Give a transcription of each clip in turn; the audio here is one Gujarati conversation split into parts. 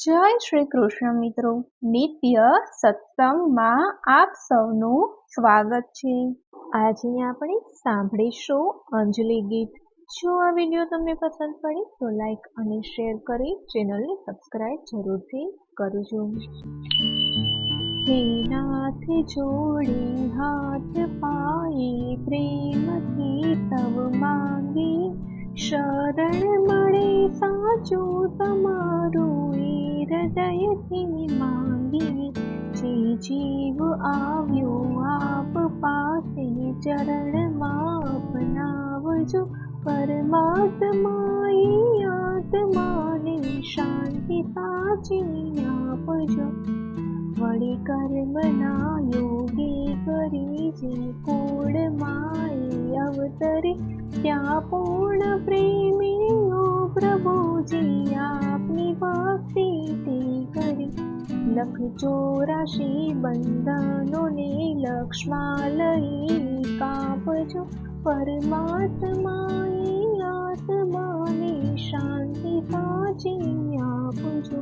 જય શ્રી કૃષ્ણ મિત્રો, નિત્ય સત્સંગમાં આપ સૌનું સ્વાગત છે। આજે આપણે સાંભળીશું અંજલિ ગીત। જો આ વિડીયો તમને પસંદ પડે તો લાઈક અને શેર કરી ચેનલને સબસ્ક્રાઇબ જરૂરથી કરજો। હે નાથ જોડે હાથ પાયે પ્રેમથી તવ માંગી, શરણ મળે સાચું તમારું હૃદયથી માંગી। જે જીવ આવ્યો આપ પાસે ચરણમાં અપનાવજો, પરમાત્માએ આત્માને શાંતિ સાચી આપજો। વળી કર્મના યોગે કરી જે કુળમાએ અવતરે, ત્યાં પૂર્ણ પ્રેમીઓ પ્રભુજી આપની ભક્તિ તે કરી। લખ 84 બંધનોને લક્ષમાં લઈ કાપજો, પરમાત્માએ આત્માને શાંતિ સાચી આપજો।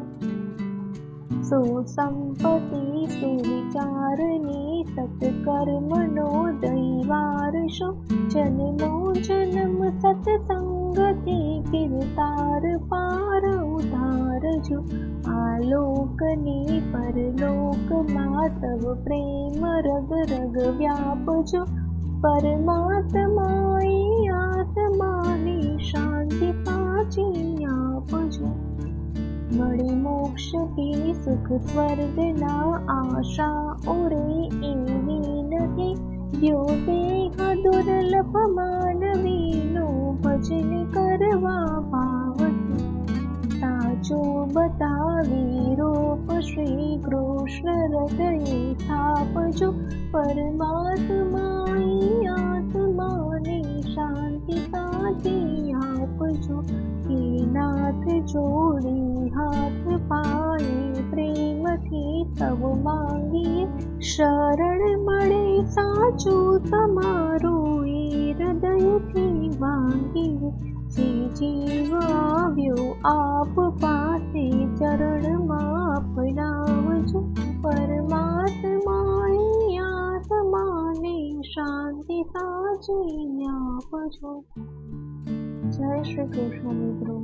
સો સંપત્તિ સુવિચારને સત્કર્મનો દૈવારશો, જન્મો જન્મ સત્સંગથી કીર્તાર પાર ઉધારજો। આલોકને પરલોકમાં તવ પ્રેમ રગ રગ વ્યાપજો, પરમાત્માએ આત્માને શાંતિ સાચી આપજો। મળે મોક્ષ કે સુખ સ્વર્ગના આશા ઓરે એવી નથી, દ્યો દેહ દુર્લભ માનવીનો ભજન કરવા ભાવથી। સાચો બતાવી રૂપ શ્રી કૃષ્ણ હૃદયે સ્થાપજો, પરમાત્માએ આત્માને શાંતિ સાચી આપજો। હે નાથ જોડી હાથ પાયે પ્રેમથી તવ માંગીએ, શરણ મળે સાચું તમારું હૃદયથી માંગીએ। જે જીવ આવ્યો આપ પાસે ચરણમાં અપનાવજો, પરમાત્માએ આત્માને શાંતિ સાચી આપજો। જય શ્રી કૃષ્ણ મિત્રો।